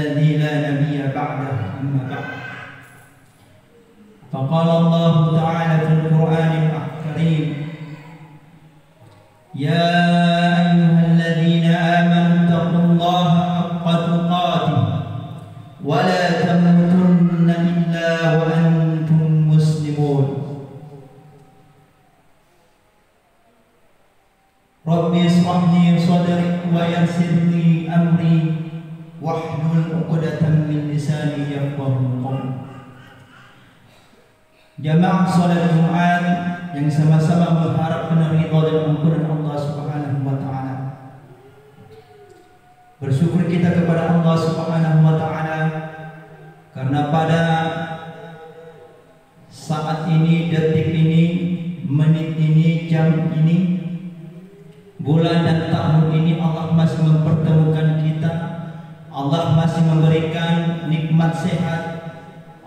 الذي لا نبي بعده أما بعد فقال الله تعالى في القرآن الكريم يا أيها الذين آمنوا اتقوا الله حق تقاته ولا تموتن إلا وأنتم مسلمون رب اشرح لي صدري ويسر لي أمري واحلل عقدة من لساني يفقهوا قولي. Jamaah salat Jumat yang sama-sama mengharapkan ridha dan ampunan Allah Subhanahu wa taala. Bersyukur kita kepada Allah Subhanahu wa taala karena pada saat ini, detik ini, menit ini, jam ini, bulan dan tahun ini Allah masih mempertemukan kita. Allah masih memberikan nikmat sehat.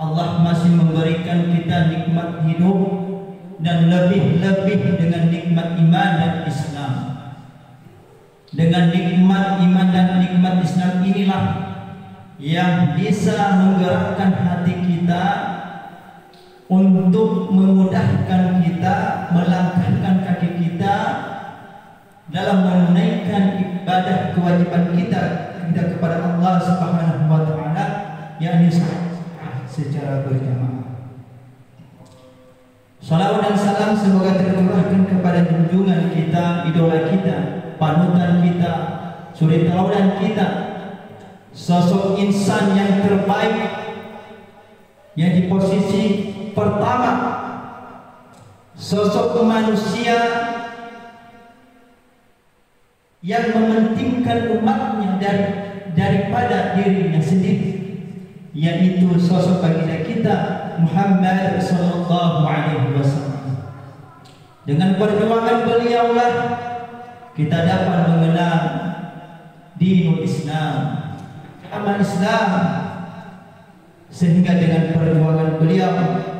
Allah masih memberikan kita nikmat hidup dan lebih-lebih dengan nikmat iman dan Islam. Dengan nikmat iman dan nikmat Islam inilah yang bisa menggerakkan hati kita untuk memudahkan kita, melangkahkan kaki kita dalam menunaikan ibadah kewajiban kita kepada Allah Subhanahu wa taala, yakni secara berjamaah. Salawat dan salam semoga tercurahkan kepada junjungan kita, idola kita, panutan kita, suri teladan kita, sosok insan yang terbaik yang di posisi pertama, sosok manusia yang mementingkan umatnya daripada dirinya sendiri, yaitu sosok baginda kita Muhammad sallallahu alaihi wasallam. Dengan perjuangan beliaulah kita dapat mengenal dinul Islam, agama Islam, sehingga dengan perjuangan beliau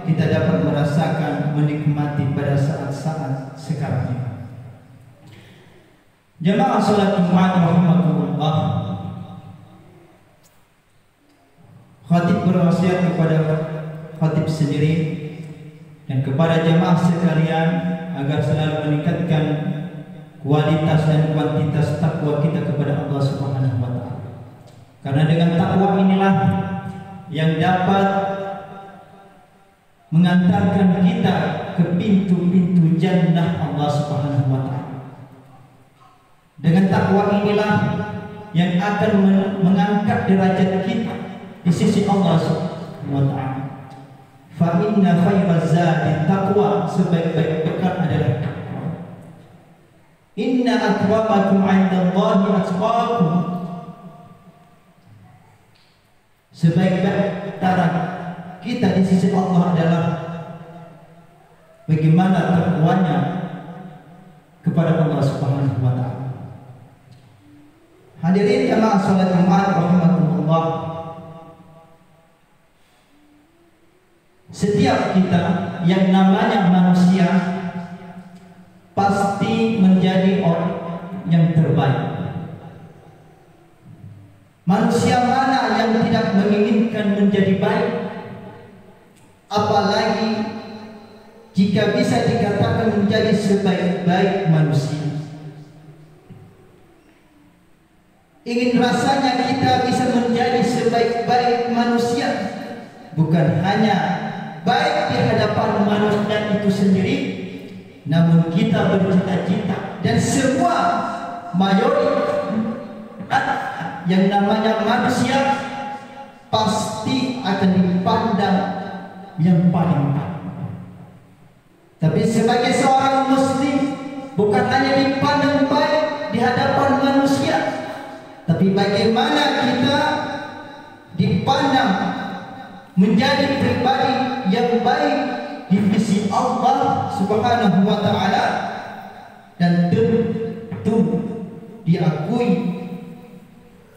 kita dapat merasakan, menikmati pada saat-saat sekarang ini. Jamaah salat Jumat rahimakumullah, khatib berwasiat kepada khatib sendiri dan kepada jamaah sekalian agar selalu meningkatkan kualitas dan kuantitas takwa kita kepada Allah Subhanahu wa taala. Karena dengan takwa inilah yang dapat mengantarkan kita ke pintu-pintu jannah Allah Subhanahu wa taala. Dengan takwa inilah yang akan mengangkat derajat kita di sisi Allah Subhanahu wa taala. Fa inna khairaz zadi taqwa, sebaik-baik bekal adalah takwa. Inna akramakum 'indallahi atqakum, sebaik-baik cara kita di sisi Allah adalah bagaimana takwanya kepada Allah Subhanahu wa taala. Hadirin jamaah salat Jumat rahimakumullah, setiap kita yang namanya manusia pasti menjadi orang yang terbaik. Manusia mana yang tidak menginginkan menjadi baik? Apalagi jika bisa dikatakan menjadi sebaik-baik manusia. Ingin rasanya kita bisa menjadi sebaik-baik manusia, bukan hanya baik di hadapan manusia itu sendiri, namun kita bercita-cita dan semua mayoritas yang namanya manusia pasti akan dipandang yang paling baik. Tapi sebagai seorang muslim bukan hanya dipandang baik di hadapan manusia, tapi bagaimana kita dipandang menjadi pribadi yang baik di sisi Allah Subhanahu wa taala, dan tentu diakui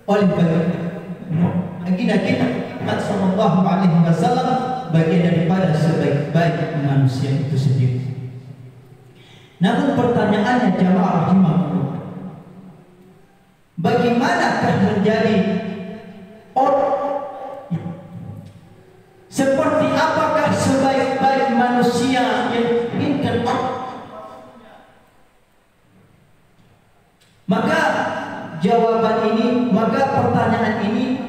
oleh baginda kita Muhammad sallallahu alaihi wasallam bagian daripada sebaik-baik manusia itu sendiri. Namun pertanyaannya jamaah rahimahullah, bagaimanakah menjadi orang Seperti apakah sebaik-baik manusia yang inginkan Allah? Maka jawaban ini, maka pertanyaan ini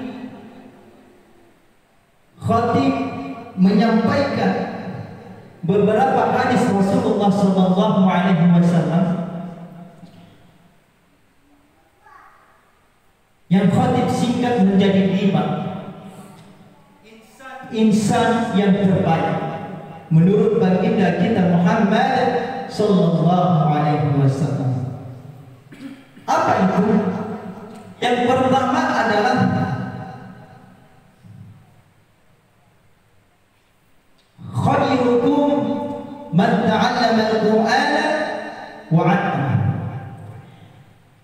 khatib menyampaikan beberapa hadis Rasulullah sallallahu alaihi wasallam yang khatib singkat menjadi 5. Insan yang terbaik menurut baginda kita Muhammad sallallahu alaihi wasallam. Apa itu? Yang pertama adalah khairukum man ta'allama al-Qur'ana wa 'allama.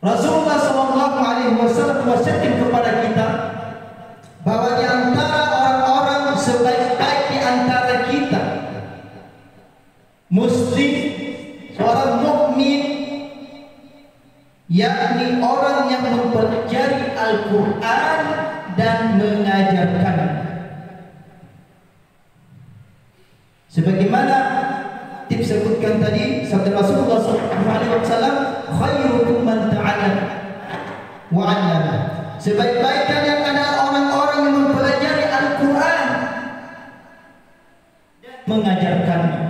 Rasulullah sallallahu alaihi wasallam mewasiatkan kepada kita bahwa di antara orang-orang sebaik-baik di antara kita muslim, seorang mukmin, yakni orang yang mempelajari Al-Quran dan mengajarkannya. Sebagaimana disebutkan tadi sabda Rasulullah SAW, khairukum man ta'allama wa 'allama. Sebaik-baik kalian adalah orang-orang yang mempelajari Al-Quran dan mengajarkannya.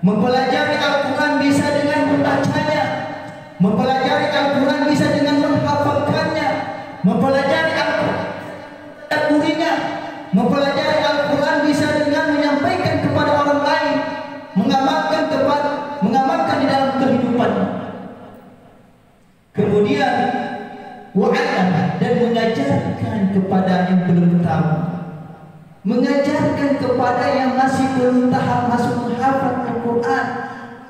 Mempelajari Al-Quran bisa dengan membacanya, mempelajari Al-Quran bisa dengan menghafalkannya, mempelajari Al-Quran tadabburinya, mempelajari Al-Quran bisa dengan menyampaikan kepada orang lain, mengamalkan di dalam kehidupan. Kemudian wa'alama, dan mengajarkan kepada yang belum tahu, mengajarkan kepada yang masih belum tahap masuk menghafal Al-Quran,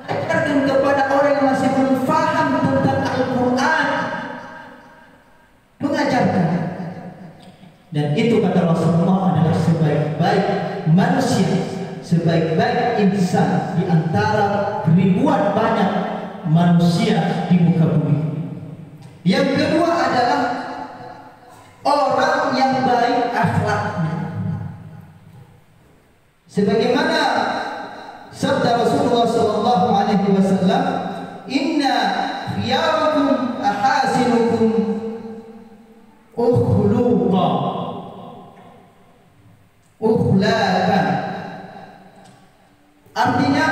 mengajarkan kepada orang yang masih belum faham tentang Al-Quran, mengajarkan. Dan itu kata Rasulullah adalah sebaik-baik manusia, sebaik-baik insan di antara ribuan banyak manusia di muka bumi. Yang kedua adalah orang yang baik akhlaknya. Sebagaimana sabda Rasulullah sallallahu alaihi wasallam, "Inna khiyarakum ahasinukum ukhlaqa." Artinya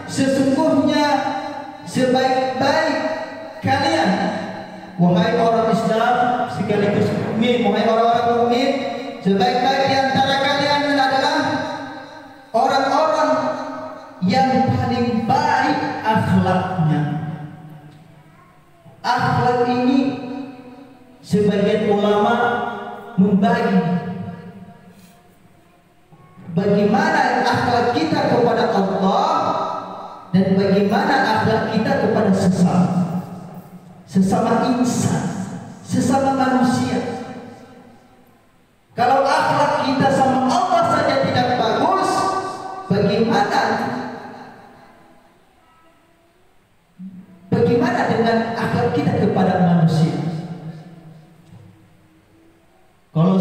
sesungguhnya sebaik-baik kalian, wahai orang Islam sekaligus mukmin, wahai orang-orang mukmin, sebaik-baik di antara kalian adalah orang-orang yang paling baik akhlaknya. Akhlak ini sebagian ulama membagi bagaimana akhlak kita kepada Allah dan bagaimana akhlak kita kepada sesama insan, sesama manusia. Kalau akhlak kita sama Allah saja tidak bagus, bagaimana dengan akhlak kita kepada manusia? Kalau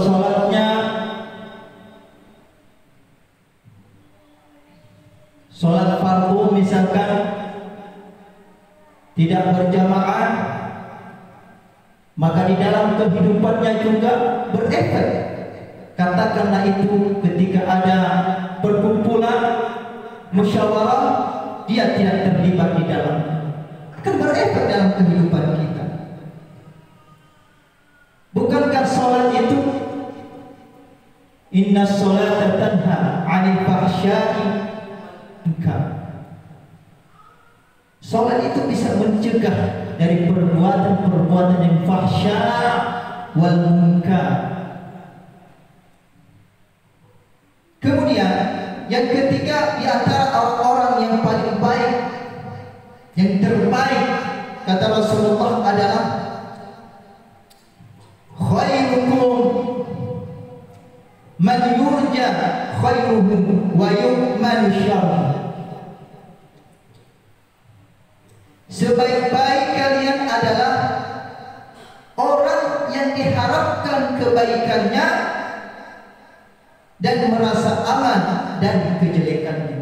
sholat fardu misalkan tidak berjamaah, maka di dalam kehidupannya juga berefek. Katakanlah itu ketika ada perkumpulan musyawarah, dia tidak terlibat di dalam, akan berefek dalam kehidupan kita. Bukankah sholat itu inna sholata tanha 'anil fahsya'i munkar? Sholat itu bisa mencegah dari perbuatan-perbuatan yang fahsya wal munkar. Kemudian yang ketiga di antara orang-orang yang paling baik, yang terbaik kata Rasulullah adalah khairukum man yurja khairuhum wa yu'manu syarruhum. Sebaik-baik kalian adalah orang yang diharapkan kebaikannya dan merasa aman dari kejelekannya.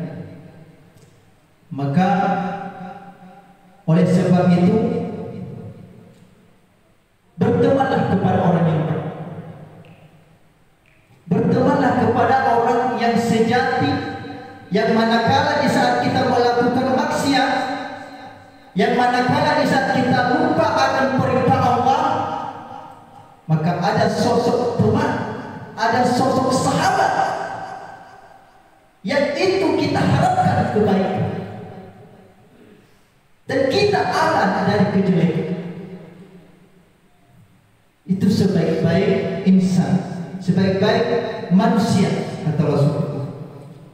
Maka oleh sebab itu bertemanlah kepada orang yang baik. Bertemanlah kepada orang yang sejati, yang manakala di saat kita melakukan maksiat, yang manakala di saat kita lupa akan perintah Allah, maka ada sosok teman, ada sosok sahabat yang itu kita harapkan kebaikan dan kita aman dari kejelekan. Itu sebaik-baik insan, sebaik-baik manusia, kata Rasulullah.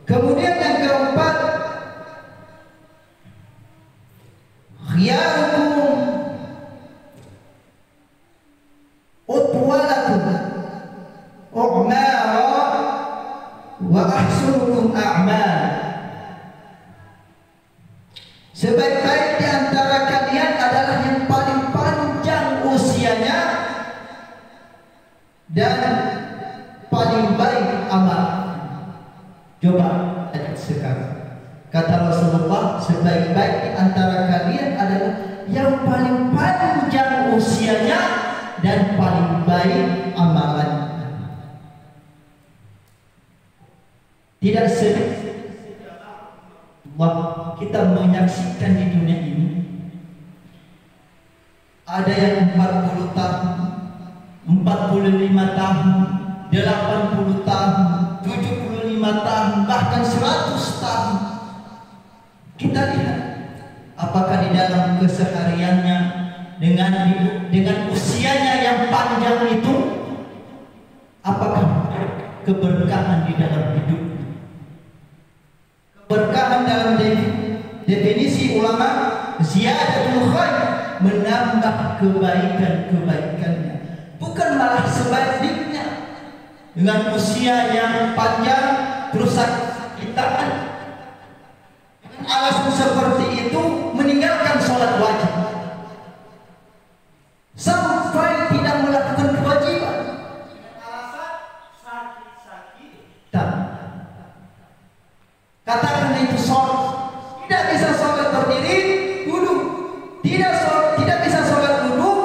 Kemudian yang keempat, khiyarukum utwalakum u'mara wa ahsunukum a'mal. Sebaik-baik di antara kalian adalah yang paling panjang usianya dan paling baik amal. Coba lihat sekarang. Kata Rasulullah, sebaik-baik di antara kalian adalah yang paling panjang usianya dan paling baik amalannya. Tidak sedikit kita menyaksikan di dunia ini ada yang 40 tahun, 45 tahun, 80 tahun, 75 tahun, bahkan 100 tahun. Kita lihat apakah di dalam kesehariannya dengan usianya yang panjang itu, apakah keberkahan di dalam hidup. Keberkahan dalam definisi ulama, ziyadatul khair, menambah kebaikan-kebaikannya, bukan malah sebaliknya. Dengan usia yang panjang terus sakitan, dengan alasan seperti itu meninggalkan sholat wajib sampai tidak melakukan kewajiban, alasan sakit-sakitan. Katakan itu sholat, tidak bisa sholat berdiri, duduk, tidak bisa sholat duduk,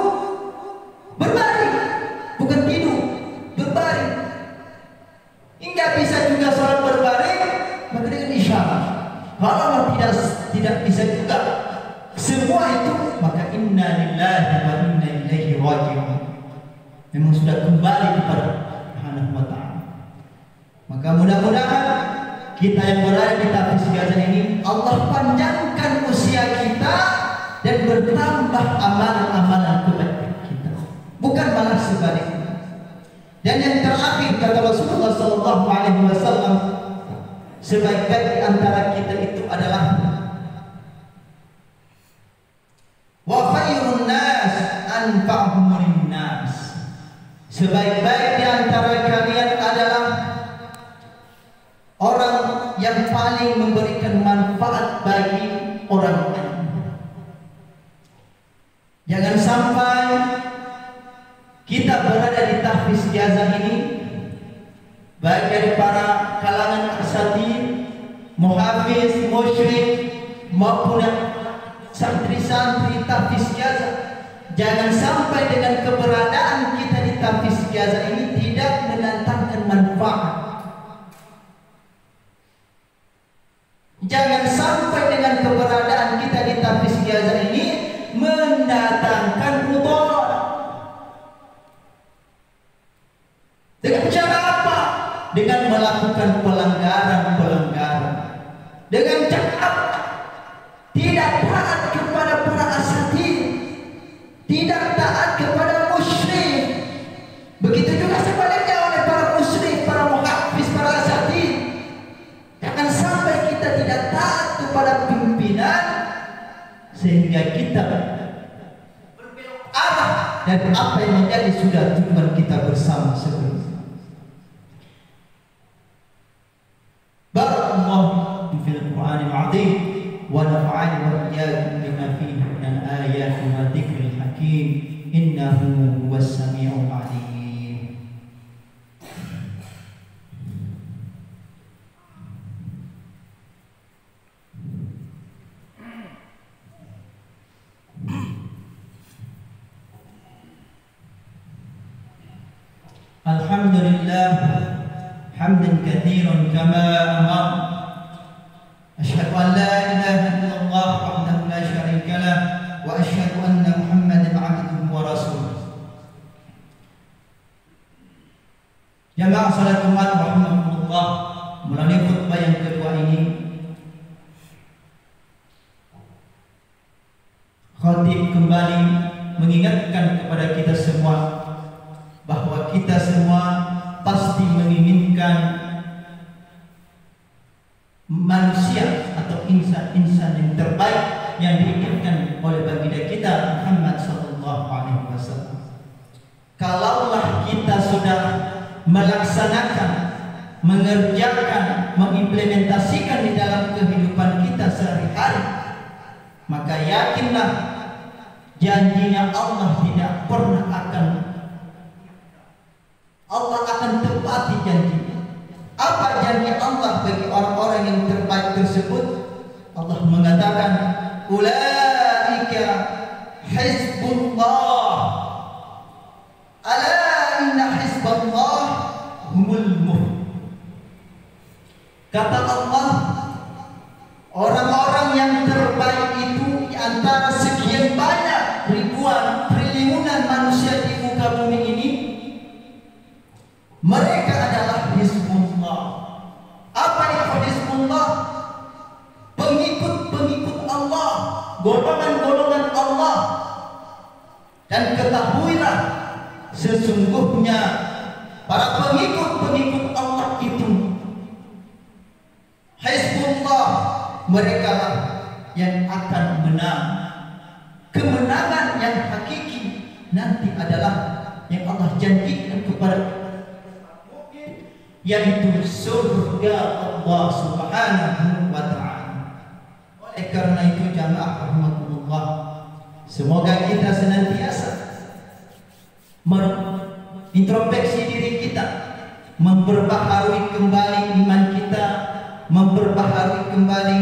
berbaring, bukan tidur, berbaring. Hingga bisa juga sholat berbaring, maka dengan isyarat. Kalau tidak bisa juga semua itu, maka inna lillahi wa inna ilaihi raji'un. Memang sudah kembali kepada Subhanahu wa ta'ala. Maka mudah-mudahan kita yang berada di Tahfiz Gaza ini, Allah panjangkan usia kita dan bertambah amalan-amalan kebaikan kita, bukan malah sebaliknya. Dan yang terakhir, kata Rasulullah SAW, sebaik-baik di antara kita itu adalah wa khairun nas anfa'uhum linnas. Sebaik-baik di antara kalian adalah orang yang paling memberikan manfaat bagi orang lain. Jangan sampai kita berada di Tahfiz Gaza ini, baik dari para kalangan asatidz, muhafiz, musyrik maupun santri-santri Tahfiz Gaza, jangan sampai dengan keberadaan kita di Tahfiz Gaza ini tidak mendatangkan manfaat. Jangan sampai dengan keberadaan kita di Tahfiz Gaza ini mendatangkan mudarat. Dengan cara apa? Dengan melakukan pelanggaran-pelanggaran. Dengan cara apa? Tidak taat kepada para asatidz, tidak taat kepada musyrik. Begitu juga sebaliknya oleh para musyrik, para muhafiz, para asatidz. Jangan sampai kita tidak taat kepada pimpinan sehingga kita berbelok arah dari apa yang menjadi sudah tujuan kita bersama sebelumnya. Barakallahu fil Qur'anil azim wa nafa'ani wa iyyakum bima fihi min ayati wa dzikril hakim innahu huwas samiul alim. Alhamdulillah hamdan katsiran kama amar. Asyhadu an la ilaha illallah wahdahu la syarika lah wa asyhadu anna Muhammadan 'abduhu wa rasuluh. Jamaah salat Jumat rahimahumullah, melalui khutbah yang kedua ini khatib kembali mengingatkan kepada kita semua bahwa kita semua pasti menginginkan manusia atau insan-insan yang terbaik yang diinginkan oleh baginda kita Muhammad sallallahu alaihi wasallam. Kalaulah kita sudah melaksanakan, mengerjakan, mengimplementasikan di dalam kehidupan kita sehari-hari, maka yakinlah janjinya Allah tidak pernah Allah akan tepati janjinya. Apa janji Allah bagi orang-orang yang terbaik tersebut? Allah mengatakan, ulaika hizbullah, ala inna hizballah humul muhtadun. Kata Allah, orang-orang yang terbaik itu di antara sekian banyak ribuan triliunan manusia di muka bumi ini, mereka adalah hizbullah. Apa itu hizbullah? Pengikut-pengikut Allah, golongan-golongan Allah. Dan ketahuilah, sesungguhnya para pengikut-pengikut Allah itu, hizbullah, mereka lah yang akan menang. Kemenangan yang hakiki nanti adalah yang Allah janjikan kepada kita, yaitu surga Allah subhanahu wa ta'ala. Oleh karena itu jamaah rahmatullah, semoga kita senantiasa introspeksi diri kita, memperbaharui kembali iman kita, memperbaharui kembali